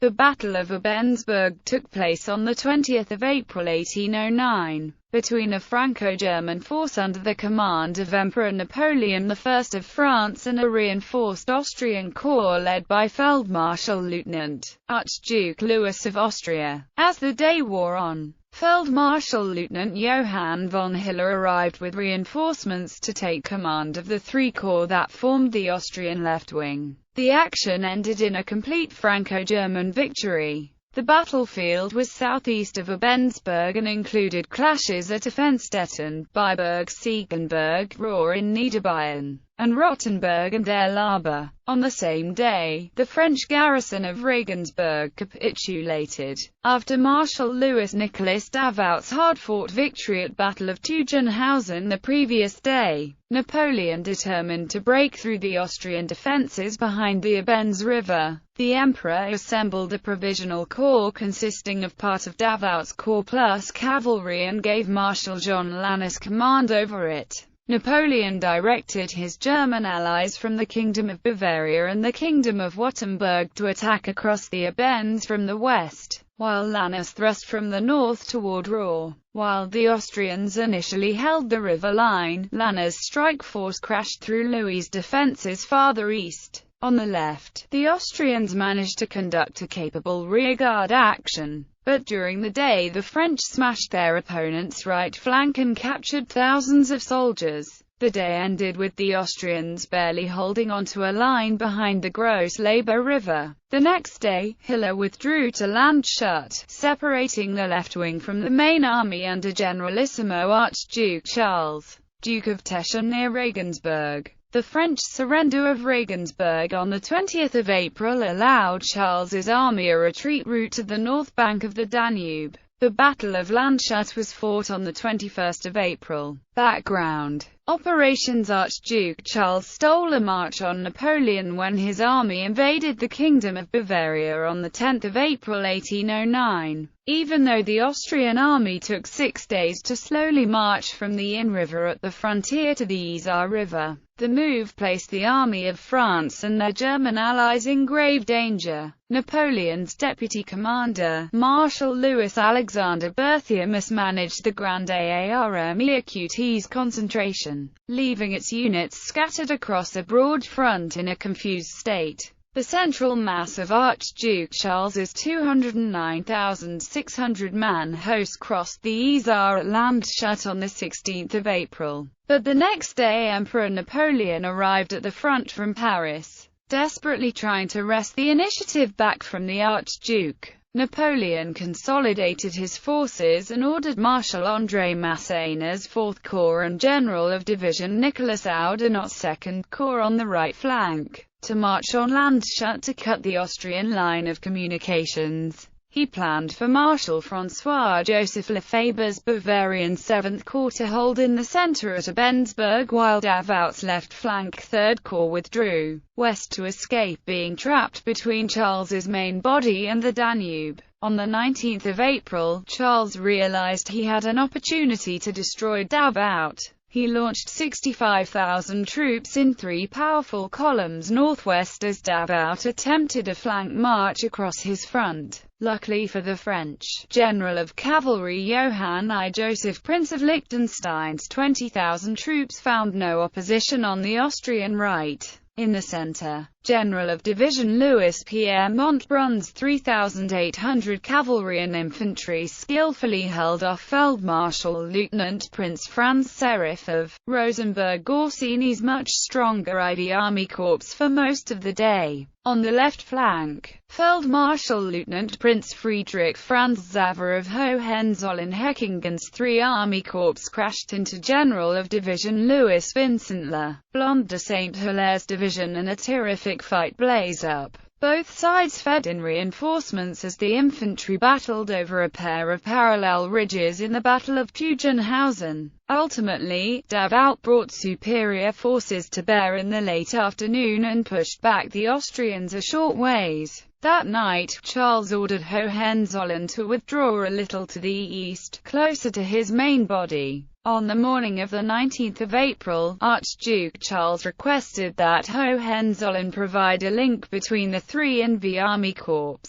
The Battle of Abensberg took place on 20th of April 1809, between a Franco-German force under the command of Emperor Napoleon I of France and a reinforced Austrian corps led by Feldmarschall-Lieutenant Archduke Louis of Austria. As the day wore on, Feldmarschall-Lieutenant Johann von Hiller arrived with reinforcements to take command of the three corps that formed the Austrian left wing. The action ended in a complete Franco-German victory. The battlefield was southeast of Abensberg and included clashes at Offenstetten, Beiberg, Siegenberg, Rohr in Niederbayern, and Rottenburg and Erlaber. On the same day, the French garrison of Regensburg capitulated. After Marshal Louis Nicolas Davout's hard-fought victory at Battle of Teugn-Hausen the previous day, Napoleon determined to break through the Austrian defences behind the Abens River. The Emperor assembled a provisional corps consisting of part of Davout's corps plus cavalry and gave Marshal John Lannes command over it. Napoleon directed his German allies from the Kingdom of Bavaria and the Kingdom of Württemberg to attack across the Abens from the west, while Lannes thrust from the north toward Rohr. While the Austrians initially held the river line, Lannes' strike force crashed through Louis' defences farther east. On the left, the Austrians managed to conduct a capable rearguard action, but during the day the French smashed their opponent's right flank and captured thousands of soldiers. The day ended with the Austrians barely holding onto a line behind the Gross-Leber River. The next day, Hiller withdrew to Landshut, separating the left wing from the main army under Generalissimo Archduke Charles, Duke of Teschen near Regensburg. The French surrender of Regensburg on 20th of April allowed Charles's army a retreat route to the north bank of the Danube. The Battle of Landshut was fought on 21st of April. Background: Operations Archduke Charles stole a march on Napoleon when his army invaded the Kingdom of Bavaria on 10th of April 1809. Even though the Austrian army took 6 days to slowly march from the Inn River at the frontier to the Isar River, the move placed the army of France and their German allies in grave danger. Napoleon's deputy commander, Marshal Louis Alexander Berthier, mismanaged the Grande Armée Acutie's concentration, leaving its units scattered across a broad front in a confused state. The central mass of Archduke Charles's 209,600-man host crossed the Isar at Landshut on 16th of April. But the next day Emperor Napoleon arrived at the front from Paris, desperately trying to wrest the initiative back from the Archduke. Napoleon consolidated his forces and ordered Marshal André Masséna's 4th Corps and General of Division Nicolas Oudinot's 2nd Corps on the right flank, to march on Landshut to cut the Austrian line of communications. He planned for Marshal François-Joseph Lefebvre's Bavarian 7th Corps to hold in the centre at Abensberg, while Davout's left flank 3rd Corps withdrew west to escape being trapped between Charles's main body and the Danube. On 19th of April, Charles realized he had an opportunity to destroy Davout. He launched 65,000 troops in 3 powerful columns northwest as Davout attempted a flank march across his front. Luckily for the French, General of Cavalry Johann I. Joseph, Prince of Liechtenstein's 20,000 troops found no opposition on the Austrian right. In the centre, General of Division Louis-Pierre Montbrun's 3,800 cavalry and infantry skillfully held off Feldmarschall-Lieutenant Prince Franz Serif of Rosenberg-Orsini's much stronger ID Army Corps for most of the day. On the left flank, Feldmarschall-Lieutenant Prince Friedrich Franz Xaver of Hohenzollern-Hechingen's 3 Army Corps crashed into General of Division Louis Vincent Le Blond de Saint-Hilaire's division and a terrific fight blazed up. Both sides fed in reinforcements as the infantry battled over a pair of parallel ridges in the Battle of Teugn-Hausen. Ultimately, Davout brought superior forces to bear in the late afternoon and pushed back the Austrians a short ways. That night, Charles ordered Hohenzollern to withdraw a little to the east, closer to his main body. On the morning of 19th of April, Archduke Charles requested that Hohenzollern provide a link between the 3 and V Army Corps.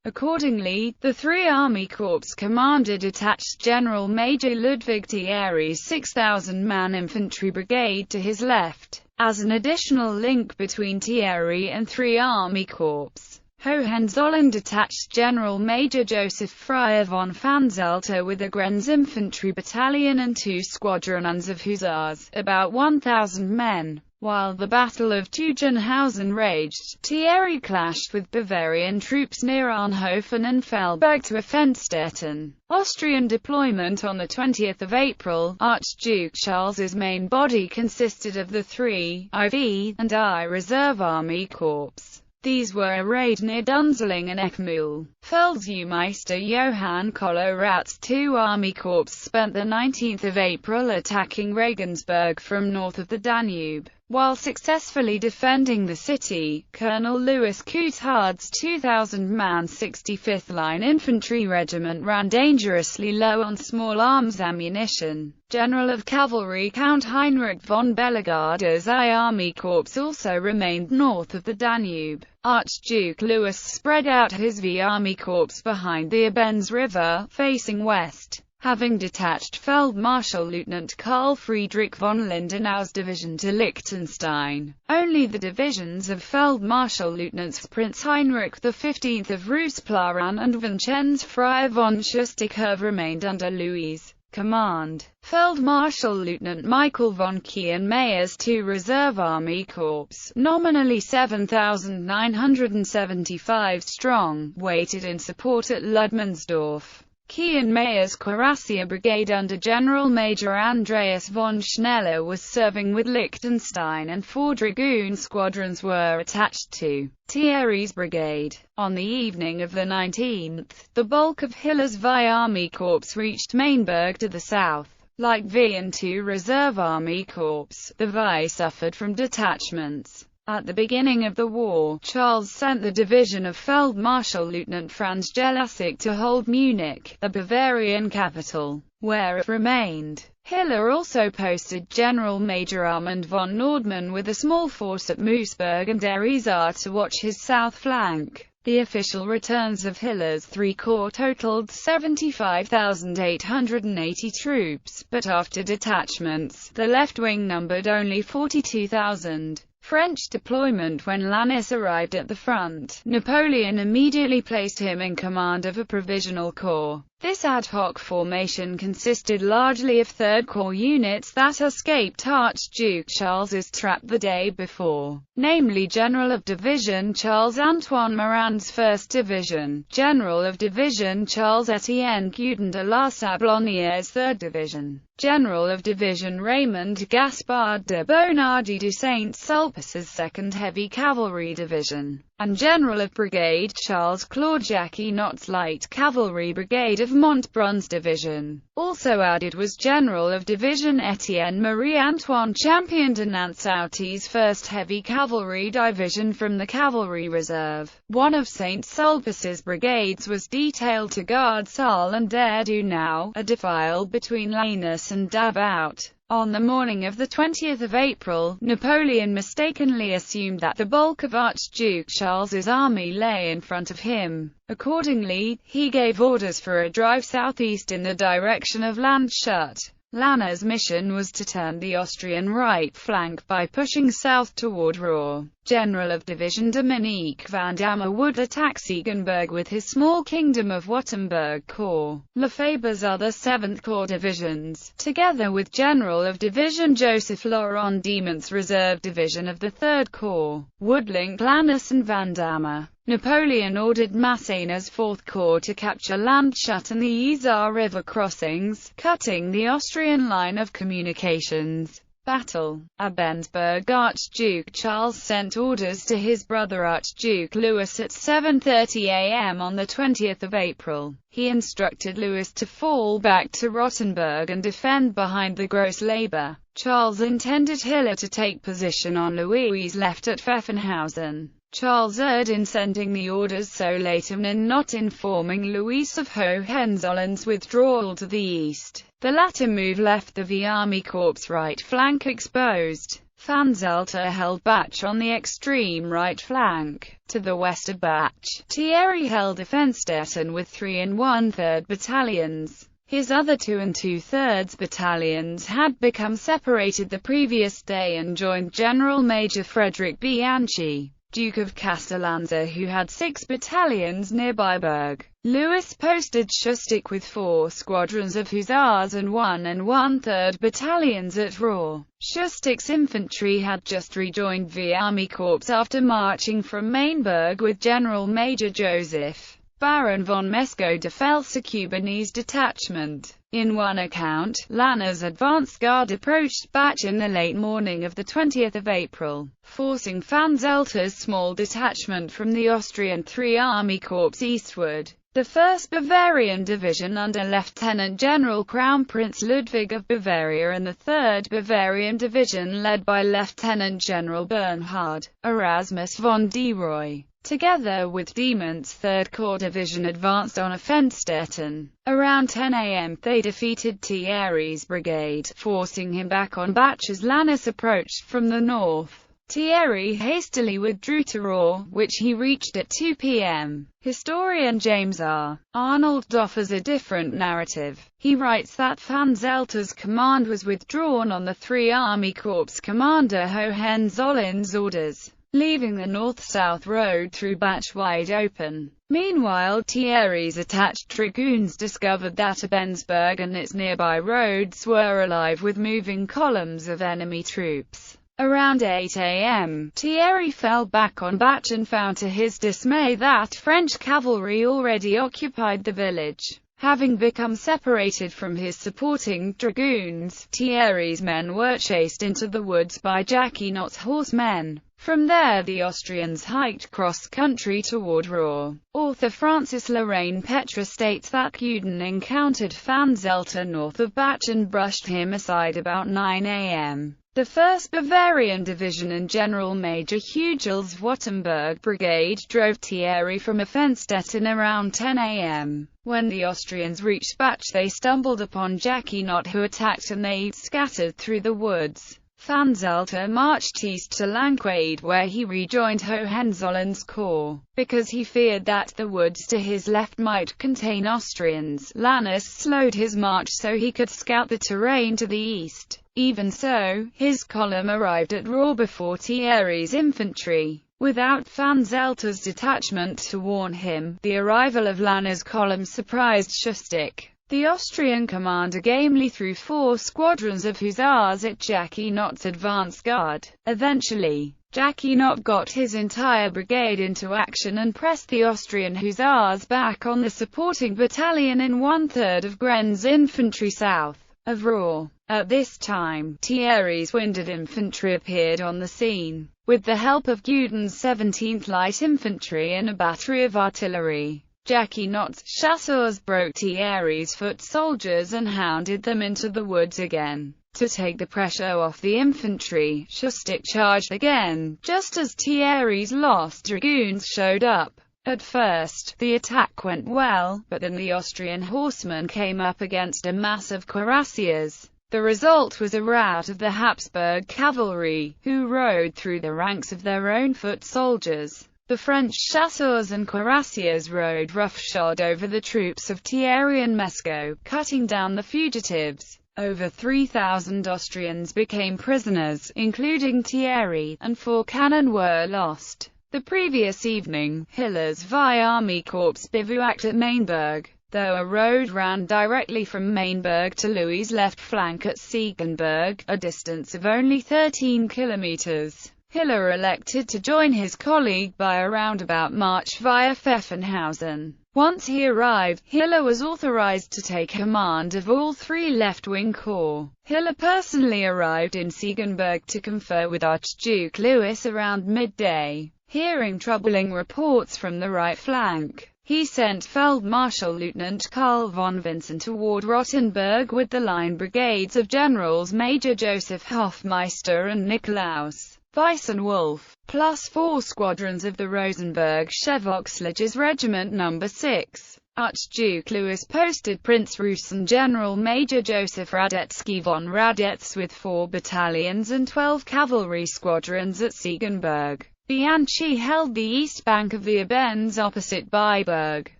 Accordingly, the 3 Army Corps commander detached General Major Ludwig Thierry's 6,000-man infantry brigade to his left, as an additional link between Thierry and 3 Army Corps. Hohenzollern detached General Major Joseph Fryer von Fanzelter with a Grenz infantry battalion and 2 squadrons of hussars, about 1,000 men. While the Battle of Tugendhausen raged, Thierry clashed with Bavarian troops near Arnhofen and fell back to Offenstetten. Austrian deployment on 20 April, Archduke Charles's main body consisted of the 3 IV and I Reserve Army Corps. These were arrayed near Dunzling and Eckmühl. Feldseemeister Johann Kolowrat's 2 Army Corps spent the 19th of April attacking Regensburg from north of the Danube. While successfully defending the city, Colonel Louis Coutard's 2,000-man 65th Line Infantry Regiment ran dangerously low on small arms ammunition. General of Cavalry Count Heinrich von Bellegarde's I Army Corps also remained north of the Danube. Archduke Louis spread out his V Army Corps behind the Abens River, facing west, having detached Feldmarschall Lieutenant Karl Friedrich von Lindenau's division to Liechtenstein. Only the divisions of Feldmarschall Lieutenants Prince Heinrich XV of Roosplaran and Vincenz Fryer von Schusterkerve remained under Louis' command. Feldmarschall Lieutenant Michael von Kienmayer's 2 Reserve Army Corps, nominally 7,975 strong, waited in support at Ludmansdorf. Kienmayer's Cuirassier Brigade under General Major Andreas von Schneller was serving with Liechtenstein, and 4 dragoon squadrons were attached to Thierry's brigade. On the evening of the 19th, the bulk of Hiller's VI Army Corps reached Mainburg to the south. Like V and 2 Reserve Army Corps, the VI suffered from detachments. At the beginning of the war, Charles sent the division of Feldmarschall Lieutenant Franz Jelassig to hold Munich, the Bavarian capital, where it remained. Hiller also posted General Major Armand von Nordmann with a small force at Moosburg and Erizar to watch his south flank. The official returns of Hiller's 3 corps totaled 75,880 troops, but after detachments, the left wing numbered only 42,000. French deployment. When Lannes arrived at the front, Napoleon immediately placed him in command of a provisional corps. This ad hoc formation consisted largely of 3rd Corps units that escaped Archduke Charles's trap the day before, namely General of Division Charles-Antoine Morand's 1st Division, General of Division Charles-Étienne Gudin de la Sablonnière's 3rd Division, General of Division Raymond Gaspard de Bonardi de Saint-Sulpice's 2nd Heavy Cavalry Division, and General of Brigade Charles-Claude Jacquinot's Light Cavalry Brigade of Montbrun's division. Also added was General of Division Etienne Marie-Antoine Champion de Nansouty's 1st Heavy Cavalry Division from the Cavalry Reserve. One of St. Sulpice's brigades was detailed to guard Salle and Erdunau, a defile between Lannes and Davout. On the morning of the 20th of April, Napoleon mistakenly assumed that the bulk of Archduke Charles's army lay in front of him. Accordingly, he gave orders for a drive southeast in the direction of Landshut. Lannes' mission was to turn the Austrian right flank by pushing south toward Ruhr. General of Division Dominique van Damme would attack Siegenberg with his small Kingdom of Württemberg Corps. Lefebvre's other 7th Corps divisions, together with General of Division Joseph Laurent Diement's Reserve Division of the 3rd Corps, would link Lannes and van Damme. Napoleon ordered Massena's 4th Corps to capture Landshut and the Isar River crossings, cutting the Austrian line of communications. Battle. Abensberg. Archduke Charles sent orders to his brother Archduke Louis at 7:30 a.m. on the 20th of April. He instructed Louis to fall back to Rottenburg and defend behind the Gross-Leber. Charles intended Hiller to take position on Louis' left at Pfeffenhausen. Charles erred in sending the orders so late and in not informing Louis of Hohenzollern's withdrawal to the east. The latter move left the V Army Corps' right flank exposed. Vanzelter held Bach on the extreme right flank. To the west of Bach, Thierry held Offenstetten with 3 1/3 battalions. His other 2 2/3 battalions had become separated the previous day and joined General Major Frederick Bianchi, Duke of Castellanza, who had 6 battalions near Berg. Louis posted Schustic with 4 squadrons of hussars and 1 1/3 battalions at Rohr. Schustic's infantry had just rejoined the Army Corps after marching from Mainberg with General Major Joseph Baron von Mesco de Felser-Cubanese detachment. In one account, Lanner's advance guard approached Bach in the late morning of the 20th of April, forcing Vanzelter's small detachment from the Austrian 3 Army Corps eastward. The 1st Bavarian Division under Lieutenant General Crown Prince Ludwig of Bavaria and the 3rd Bavarian Division led by Lieutenant General Bernhard Erasmus von Deroy, together with Diement's 3rd Corps Division, advanced on Offenstetten. Around 10 a.m. they defeated Thierry's brigade, forcing him back on Bach as Lannes approached from the north. Thierry hastily withdrew to Rohr, which he reached at 2 p.m. Historian James R. Arnold offers a different narrative. He writes that Vanzelter's command was withdrawn on the 3 Army Corps Commander Hohenzollerns' orders, leaving the north-south road through Bach wide open. Meanwhile, Thierry's attached dragoons discovered that Abensberg and its nearby roads were alive with moving columns of enemy troops. Around 8 a.m., Thierry fell back on Bach and found to his dismay that French cavalry already occupied the village. Having become separated from his supporting dragoons, Thierry's men were chased into the woods by Jacquinot's horsemen. From there the Austrians hiked cross-country toward Rohr. Author Francis Lorraine Petre states that Guden encountered Vanzelter north of Bach and brushed him aside about 9 a.m. The 1st Bavarian Division and General Major Hugel's Württemberg Brigade drove Thierry from Offenstetten around 10 a.m. When the Austrians reached Bach, they stumbled upon Jacquinot, who attacked, and they scattered through the woods. Vanzelter marched east to Lanquade, where he rejoined Hohenzollerns' corps. Because he feared that the woods to his left might contain Austrians, Lannes slowed his march so he could scout the terrain to the east. Even so, his column arrived at Rohr before Thierry's infantry. Without Vanzelter's detachment to warn him, the arrival of Lannes' column surprised Schustic. The Austrian commander gamely threw 4 squadrons of hussars at Jacquinot's advance guard. Eventually, Jacquinot got his entire brigade into action and pressed the Austrian hussars back on the supporting battalion in 1/3 of Gren's infantry south of Rohr. At this time, Thierry's winded infantry appeared on the scene, with the help of Guden's 17th Light Infantry and a battery of artillery. Jacquinot's chasseurs broke Thierry's foot soldiers and hounded them into the woods again. To take the pressure off the infantry, Schustic charged again, just as Thierry's lost dragoons showed up. At first, the attack went well, but then the Austrian horsemen came up against a mass of cuirassiers. The result was a rout of the Habsburg cavalry, who rode through the ranks of their own foot soldiers. The French chasseurs and cuirassiers rode roughshod over the troops of Thierry and Mesco, cutting down the fugitives. Over 3,000 Austrians became prisoners, including Thierry, and 4 cannon were lost. The previous evening, Hiller's VI Army Corps bivouacked at Mainberg. Though a road ran directly from Mainberg to Louis' left flank at Siegenberg, a distance of only 13 kilometers, Hiller elected to join his colleague by a roundabout march via Pfeffenhausen. Once he arrived, Hiller was authorized to take command of all 3 left-wing corps. Hiller personally arrived in Siegenberg to confer with Archduke Louis around midday. Hearing troubling reports from the right flank, he sent Feldmarschall Lieutenant Karl von Vincent toward Rottenburg with the line brigades of Generals Major Joseph Hofmeister and Nikolaus Weissenwolf, plus 4 squadrons of the Rosenberg Chevauchelages Regiment No. 6. Archduke Louis posted Prince Rus and General Major Joseph Radetzky von Radetz with 4 battalions and 12 cavalry squadrons at Siegenberg. Bianchi held the east bank of the Abens opposite Beiberg.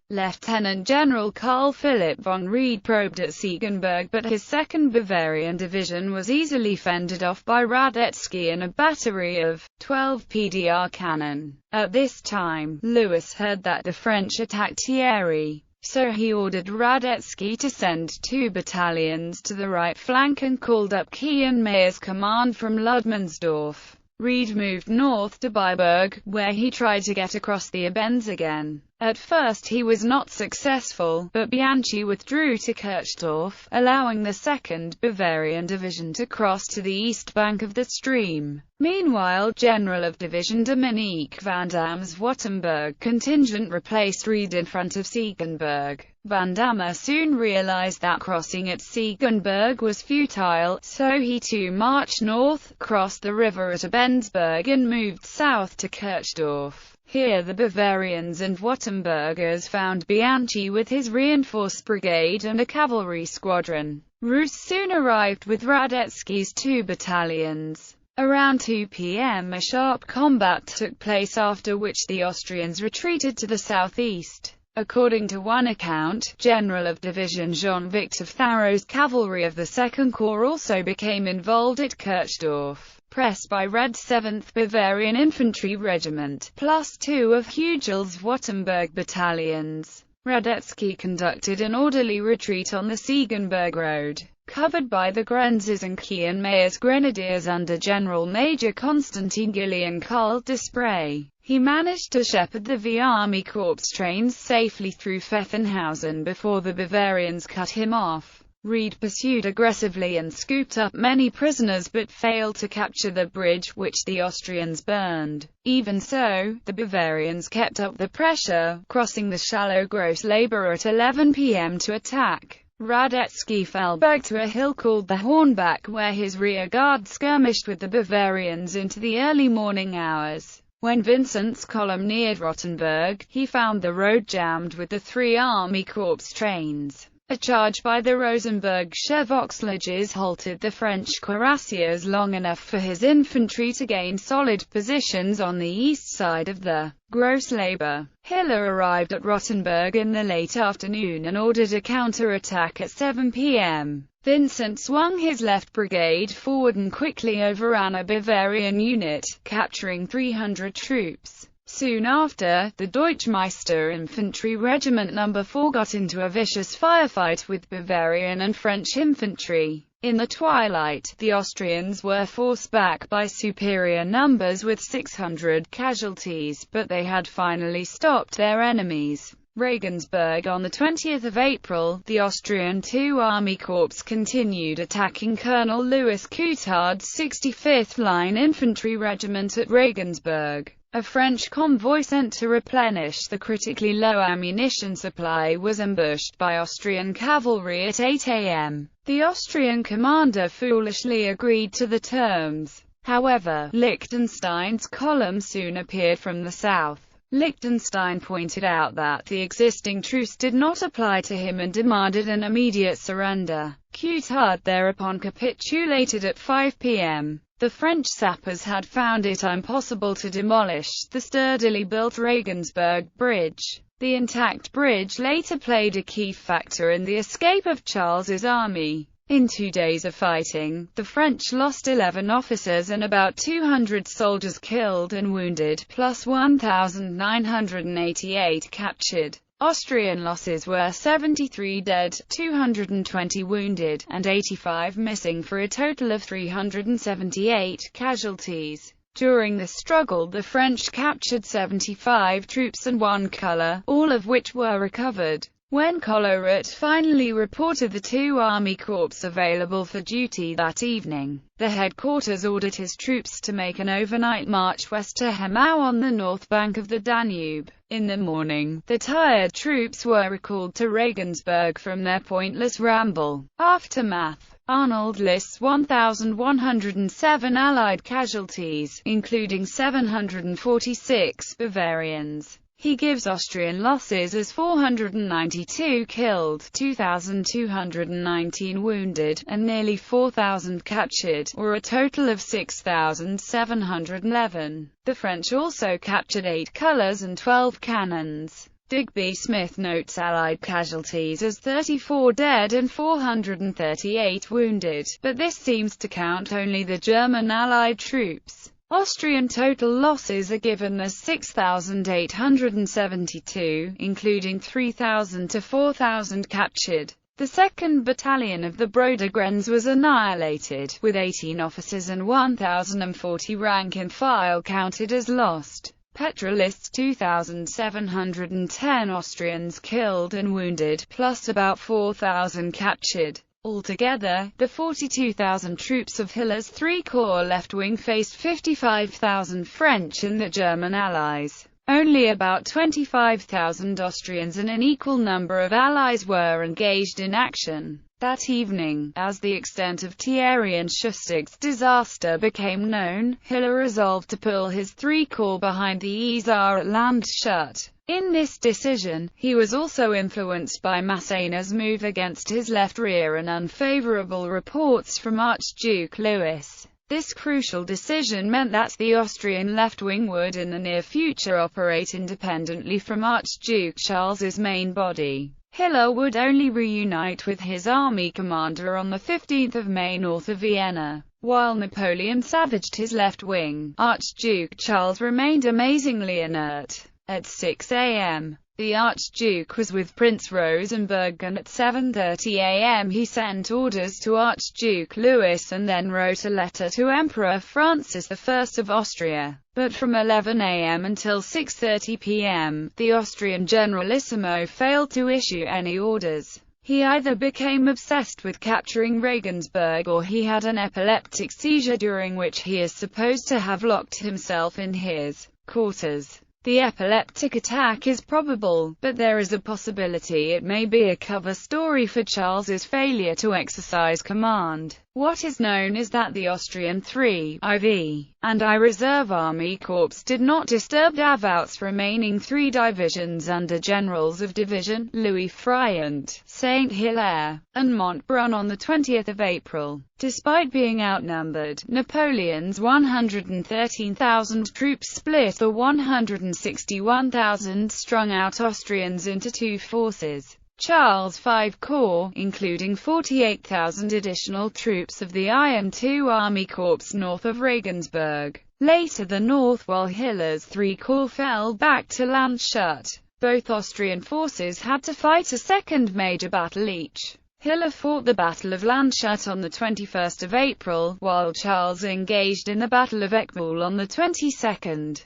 Lieutenant General Karl Philipp von Ried probed at Siegenberg, but his 2nd Bavarian Division was easily fended off by Radetzky and a battery of 12 PDR cannon. At this time, Louis heard that the French attacked Thierry, so he ordered Radetzky to send 2 battalions to the right flank and called up Kienmayer's command from Ludmansdorf. Ried moved north to Beiberg, where he tried to get across the Abens again. At first he was not successful, but Bianchi withdrew to Kirchdorf, allowing the 2nd Bavarian Division to cross to the east bank of the stream. Meanwhile, General of Division Dominique van Damme's Württemberg contingent replaced Ried in front of Siegenberg. Van Damme soon realized that crossing at Siegenberg was futile, so he too marched north, crossed the river at Abensberg and moved south to Kirchdorf. Here the Bavarians and Württembergers found Bianchi with his reinforced brigade and a cavalry squadron. Rus soon arrived with Radetzky's 2 battalions. Around 2 p.m. a sharp combat took place, after which the Austrians retreated to the southeast. According to one account, General of Division Jean-Victor Tharo's cavalry of the 2nd Corps also became involved at Kirchdorf. Pressed by Red 7th Bavarian Infantry Regiment, plus 2 of Hugel's Württemberg battalions, Radetzky conducted an orderly retreat on the Siegenberg road, covered by the Grenzes and Kienmayer's grenadiers under General Major Constantin Gilly and Karl Desprez. He managed to shepherd the V Army Corps trains safely through Pfeffenhausen before the Bavarians cut him off. Ried pursued aggressively and scooped up many prisoners but failed to capture the bridge, which the Austrians burned. Even so, the Bavarians kept up the pressure, crossing the shallow Gross-Laber at 11 p.m. to attack. Radetzky fell back to a hill called the Hornbach, where his rear guard skirmished with the Bavarians into the early morning hours. When Vincent's column neared Rottenburg, he found the road jammed with the 3 Army Corps trains. A charge by the Rosenberg-Chevauxlages halted the French cuirassiers long enough for his infantry to gain solid positions on the east side of the Gross-Laber. Hiller arrived at Rottenburg in the late afternoon and ordered a counter-attack at 7 p.m. Vincent swung his left brigade forward and quickly overran a Bavarian unit, capturing 300 troops. Soon after, the Deutschmeister Infantry Regiment No. 4 got into a vicious firefight with Bavarian and French infantry. In the twilight, the Austrians were forced back by superior numbers with 600 casualties, but they had finally stopped their enemies. Regensburg. On the 20th of April, the Austrian 2 Army Corps continued attacking Colonel Louis Coutard's 65th Line Infantry Regiment at Regensburg. A French convoy sent to replenish the critically low ammunition supply was ambushed by Austrian cavalry at 8 a.m. The Austrian commander foolishly agreed to the terms. However, Liechtenstein's column soon appeared from the south. Liechtenstein pointed out that the existing truce did not apply to him and demanded an immediate surrender. Coutard thereupon capitulated at 5 p.m. The French sappers had found it impossible to demolish the sturdily built Regensburg Bridge. The intact bridge later played a key factor in the escape of Charles's army. In 2 days of fighting, the French lost 11 officers and about 200 soldiers killed and wounded, plus 1,988 captured. Austrian losses were 73 dead, 220 wounded, and 85 missing, for a total of 378 casualties. During the struggle, the French captured 75 troops and 1 color, all of which were recovered. When Collerat finally reported the 2 Army Corps available for duty that evening, the headquarters ordered his troops to make an overnight march west to Hemau on the north bank of the Danube. In the morning, the tired troops were recalled to Regensburg from their pointless ramble. Aftermath. Arnold lists 1,107 Allied casualties, including 746 Bavarians. He gives Austrian losses as 492 killed, 2,219 wounded, and nearly 4,000 captured, or a total of 6,711. The French also captured 8 colours and 12 cannons. Digby Smith notes Allied casualties as 34 dead and 438 wounded, but this seems to count only the German Allied troops. Austrian total losses are given as 6,872, including 3,000 to 4,000 captured. The 2nd Battalion of the Brodegrenz was annihilated, with 18 officers and 1,040 rank and file counted as lost. Petra lists 2,710 Austrians killed and wounded, plus about 4,000 captured. Altogether, the 42,000 troops of Hiller's 3 Corps left wing faced 55,000 French and the German allies. Only about 25,000 Austrians and an equal number of allies were engaged in action. That evening, as the extent of Thierry and Schustig's disaster became known, Hiller resolved to pull his 3 Corps behind the Isar at Landshut. In this decision, he was also influenced by Massena's move against his left rear and unfavorable reports from Archduke Louis. This crucial decision meant that the Austrian left wing would in the near future operate independently from Archduke Charles's main body. Hiller would only reunite with his army commander on the 15th of May north of Vienna. While Napoleon savaged his left wing, Archduke Charles remained amazingly inert. At 6 a.m., the Archduke was with Prince Rosenberg, and at 7:30 a.m. he sent orders to Archduke Louis and then wrote a letter to Emperor Francis I of Austria. But from 11 a.m. until 6:30 p.m., the Austrian Generalissimo failed to issue any orders. He either became obsessed with capturing Regensburg or he had an epileptic seizure during which he is supposed to have locked himself in his quarters. The epileptic attack is probable, but there is a possibility it may be a cover story for Charles's failure to exercise command. What is known is that the Austrian 3 IV and I Reserve Army Corps did not disturb Davout's remaining 3 divisions under generals of division, Louis Friant, Saint-Hilaire, and Montbrun on the 20th of April. Despite being outnumbered, Napoleon's 113,000 troops split the 161,000 strung-out Austrians into 2 forces. Charles' 5 Corps, including 48,000 additional troops of the Iron II Army Corps north of Regensburg, lay to the north, while Hiller's 3 Corps fell back to Landshut. Both Austrian forces had to fight a second major battle each. Hiller fought the Battle of Landshut on the 21st of April, while Charles engaged in the Battle of Eckmühl on the 22nd.